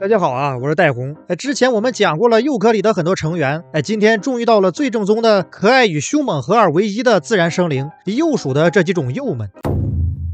大家好啊，我是戴红。之前我们讲过了幼科里的很多成员，今天终于到了最正宗的可爱与凶猛合二为一的自然生灵——鼬鼠的这几种鼬们。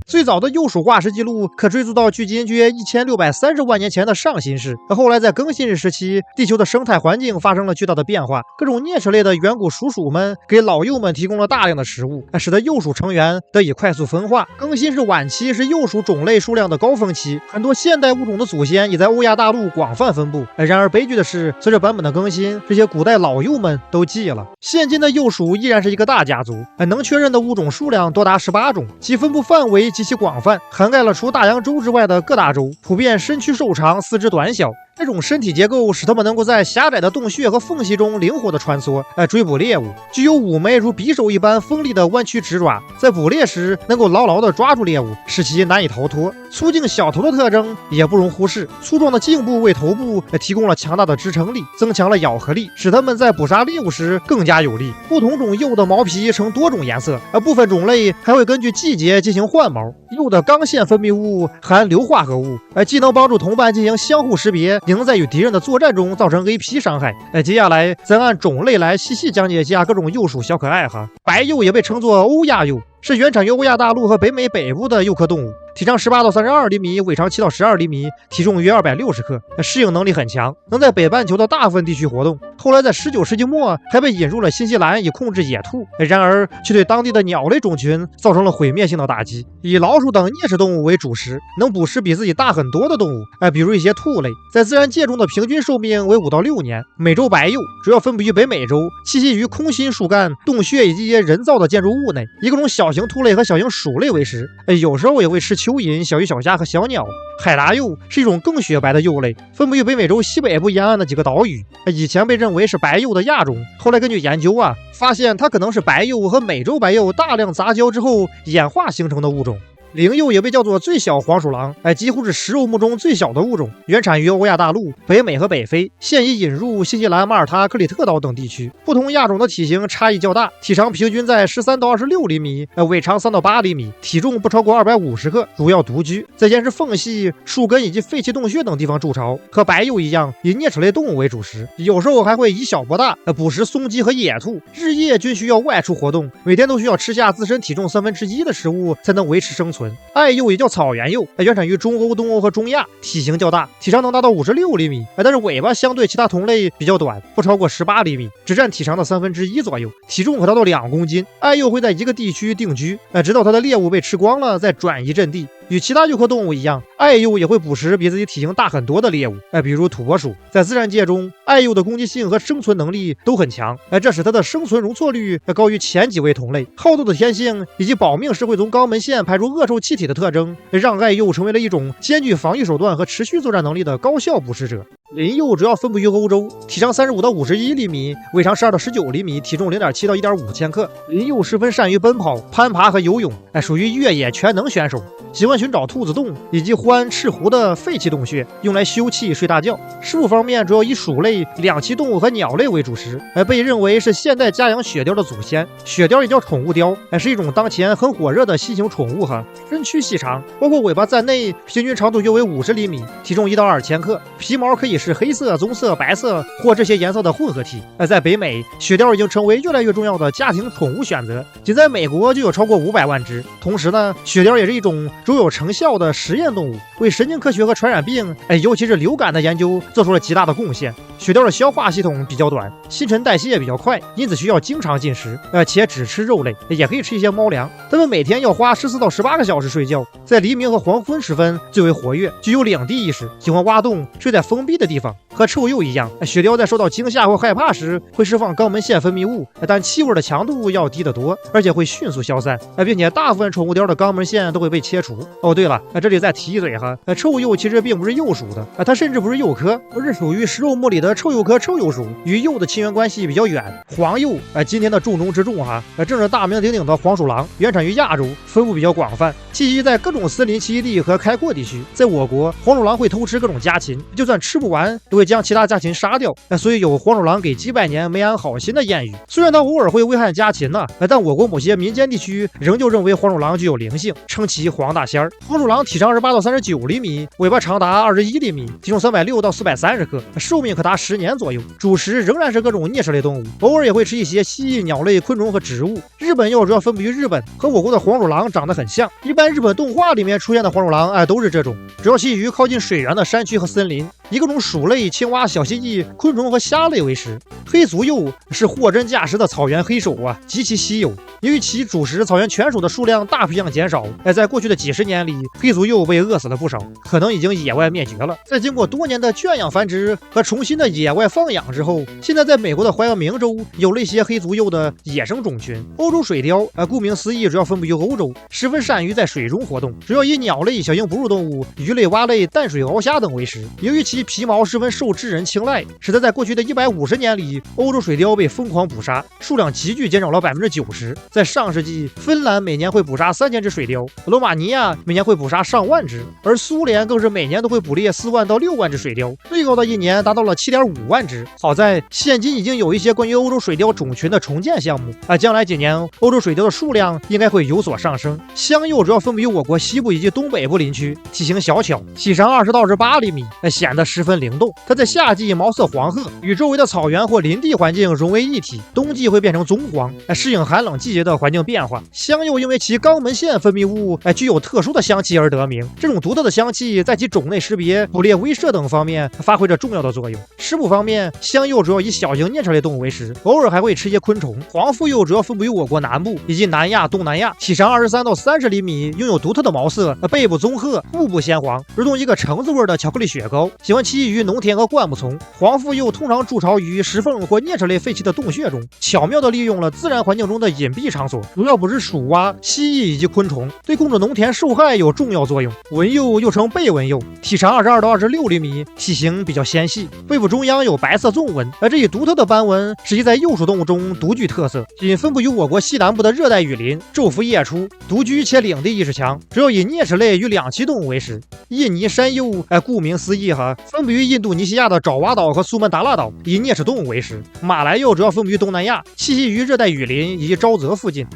最早的鼬鼠化石记录可追溯到距今约1630万年前的上新世。后来在更新世时期，地球的生态环境发生了巨大的变化，各种啮齿类的远古鼠属们给老鼬们提供了大量的食物，使得鼬鼠成员得以快速分化。更新世晚期是鼬鼠种类数量的高峰期，很多现代物种的祖先也在欧亚大陆广泛分布。然而悲剧的是，随着版本的更新，这些古代老鼬们都寂了。现今的鼬鼠依然是一个大家族，能确认的物种数量多达18种，其分布范围极其广泛，涵盖了除大洋洲之外的各大洲，普遍身躯瘦长，四肢短小。这种身体结构使它们能够在狭窄的洞穴和缝隙中灵活地穿梭，追捕猎物。具有5枚如匕首一般锋利的弯曲直爪，在捕猎时能够牢牢地抓住猎物，使其难以逃脱。粗颈小头的特征也不容忽视，粗壮的颈部为头部提供了强大的支撑力，增强了咬合力，使它们在捕杀猎物时更加有力。不同种鼬的毛皮呈多种颜色，部分种类还会根据季节进行换毛。鼬的刚腺分泌物含硫化合物，既能帮助同伴进行相互识别，也能在与敌人的作战中造成 AP 伤害。接下来咱按种类来细细讲解一下各种鼬属小可爱哈。白鼬也被称作欧亚鼬，是原产于欧亚大陆和北美北部的鼬科动物，体长18到32厘米，尾长7到12厘米，体重约260克，适应能力很强，能在北半球的大部分地区活动。后来在19世纪末还被引入了新西兰以控制野兔，然而却对当地的鸟类种群造成了毁灭性的打击。以老鼠等啮齿动物为主食，能捕食比自己大很多的动物，比如一些兔类，在自然界中的平均寿命为5到6年。美洲白鼬主要分布于北美洲，栖息于空心树干、洞穴以及一些人造的建筑物内，以各种小型兔类和小型鼠类为食，有时候也会吃蚯蚓、小鱼小虾和小鸟。海拉鼬是一种更雪白的鼬类，分布于北美洲西北部沿岸的几个岛屿，以前被认为是白鼬的亚种，后来根据研究发现它可能是白鼬和美洲白鼬大量杂交之后演化形成的物种。灵鼬也被叫做最小黄鼠狼，几乎是食肉目中最小的物种，原产于欧亚大陆、北美和北非，现已引入新西兰、马耳他、克里特岛等地区。不同亚种的体型差异较大，体长平均在13到26厘米，尾长3到8厘米，体重不超过250克，主要独居，在岩石缝隙、树根以及废弃洞穴等地方筑巢。和白鼬一样，以啮齿类动物为主食，有时候还会以小博大，捕食松鸡和野兔，日夜均需要外出活动，每天都需要吃下自身体重1/3的食物才能维持生存。爱鼬也叫草原鼬，原产于中欧、东欧和中亚，体型较大，体长能达到56厘米，但是尾巴相对其他同类比较短，不超过18厘米，只占体长的1/3左右，体重可达到2公斤。爱鼬会在一个地区定居，直到它的猎物被吃光了再转移阵地。与其他鼬科动物一样，爱鼬也会捕食比自己体型大很多的猎物，比如土拨鼠。在自然界中，爱鼬的攻击性和生存能力都很强，这使它的生存容错率高于前几位同类。好斗的天性以及保命时会从肛门腺排出恶臭气体的特征，让爱鼬成为了一种兼具防御手段和持续作战能力的高效捕食者。林鼬主要分布于欧洲，体长35到51厘米，尾长12到19厘米，体重0.7到1.5千克。林鼬十分善于奔跑、攀爬和游泳，属于越野全能选手，喜欢寻找兔子洞以及欢赤湖的废弃洞穴，用来休憩睡大觉。食物方面主要以鼠类、两栖动物和鸟类为主食，被认为是现代家养雪貂的祖先。雪貂也叫宠物貂，是一种当前很火热的新型宠物身躯细长，包括尾巴在内，平均长度约为50厘米，体重1到2千克，皮毛可以是黑色、棕色、白色或这些颜色的混合体。在北美，雪貂已经成为越来越重要的家庭宠物选择，仅在美国就有超过500万只。同时呢，雪貂也是一种卓有成效的实验动物，为神经科学和传染病，尤其是流感的研究做出了极大的贡献。雪貂的消化系统比较短，新陈代谢也比较快，因此需要经常进食，且只吃肉类，也可以吃一些猫粮。它们每天要花14到18个小时睡觉，在黎明和黄昏时分最为活跃，具有领地意识，喜欢挖洞，睡在封闭的地方。和臭鼬一样，雪貂在受到惊吓或害怕时会释放肛门腺分泌物，但气味的强度要低得多，而且会迅速消散，并且大部分宠物貂的肛门腺都会被切除。对了，这里再提一嘴臭鼬其实并不是鼬属的，它甚至不是鼬科，而是属于食肉目里的臭鼬科臭鼬属，与鼬的亲缘关系比较远。黄鼬，今天的重中之重正是大名鼎鼎的黄鼠狼，原产于亚洲，分布比较广泛，栖息在各种森林栖息地和开阔地区。在我国，黄鼠狼会偷吃各种家禽，就算吃不完，也会会将其他家禽杀掉，所以有黄鼠狼给几百年没安好心的谚语。虽然它偶尔会危害家禽呢，但我国某些民间地区仍旧认为黄鼠狼具有灵性，称其黄大仙儿。黄鼠狼体长28到39厘米，尾巴长达21厘米，体重360到430克，寿命可达10年左右。主食仍然是各种啮齿类动物，偶尔也会吃一些蜥蜴、鸟类、昆虫和植物。日本鼬主要分布于日本，和我国的黄鼠狼长得很像。一般日本动画里面出现的黄鼠狼，都是这种，主要栖于靠近水源的山区和森林，以各种鼠类、青蛙、小蜥蜴、昆虫和虾类为食。黑足鼬是货真价实的草原黑手极其稀有。由于其主食草原犬鼠的数量大批量减少，在过去的几十年里，黑足鼬被饿死了不少，可能已经野外灭绝了。在经过多年的圈养繁殖和重新的野外放养之后，现在在美国的怀俄明州有了一些黑足鼬的野生种群。欧洲水貂，顾名思义，主要分布于欧洲，十分善于在水中活动，主要以鸟类、小型哺乳动物、鱼类、蛙类、淡水鳌虾等为食。由于其皮毛十分受知人青睐，使得在过去的150年里，欧洲水貂被疯狂捕杀，数量急剧减少了90%。在上世纪，芬兰每年会捕杀3000只水貂，罗马尼亚每年会捕杀上万只，而苏联更是每年都会捕猎4万到6万只水貂，最高的一年达到了7.5万只。好在现今已经有一些关于欧洲水貂种群的重建项目，将来几年欧洲水貂的数量应该会有所上升。香鼬主要分布于我国西部以及东北部林区，体型小巧，体长20到28厘米，显得十分灵动。它在夏季毛色黄褐，与周围的草原或林地环境融为一体，冬季会变成棕黄，适应寒冷季节的环境变化。香鼬因为其肛门腺分泌物具有特殊的香气而得名，这种独特的香气在其种类识别、捕猎、威慑等方面发挥着重要的作用。食补方面，香鼬主要以小型啮齿类动物为食，偶尔还会吃一些昆虫。黄腹鼬主要分布于我国南部以及南亚、东南亚，体长23到30厘米，拥有独特的毛色，背部棕褐，腹部鲜黄，如同一个橙子味的巧克力雪糕，喜欢栖息于农田和灌木丛。黄腹鼬通常筑巢于石缝或啮齿类废弃的洞穴中，巧妙地利用了自然环境中的隐蔽场所，主要捕食鼠蛙、蜥蜴以及昆虫，对控制农田受害有重要作用。文鼬又称背文鼬，体长22到26厘米，体型比较纤细，背部中央有白色纵纹，而这一独特的斑纹使其在鼬属动物中独具特色。仅分布于我国西南部的热带雨林，昼伏夜出，独居且领地意识强，主要以啮齿类与两栖动物为食。印尼山鼬，顾名思义分布于印度尼西亚的爪哇岛和苏门答腊岛，以啮齿动物为食。马来鼬主要分布于东南亚，栖息于热带雨林以及沼泽附近。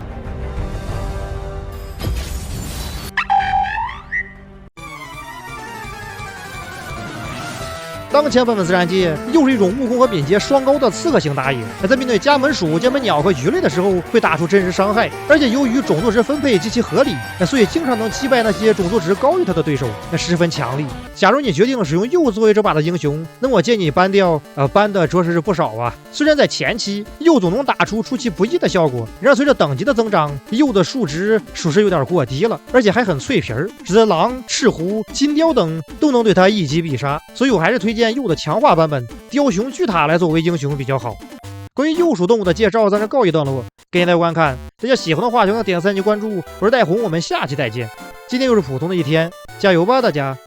当前版本自然界又是一种木工和敏捷双高的刺客型打野，在面对家门鼠、家门鸟和鱼类的时候，会打出真实伤害，而且由于种族值分配极其合理，所以经常能击败那些种族值高于他的对手，十分强力。假如你决定使用鼬作为这把的英雄，那我建议你搬掉，搬的着实是不少啊。虽然在前期鼬总能打出出其不意的效果，然而随着等级的增长，鼬的数值属实有点过低了，而且还很脆皮儿，使得狼、赤狐、金雕等都能对他一击必杀，所以我还是推荐鼬的强化版本雕熊巨塔来作为英雄比较好。关于鼬属动物的介绍暂时告一段落，感谢大家观看，大家喜欢的话就能点赞及关注，我是戴红，我们下期再见。今天又是普通的一天，加油吧大家！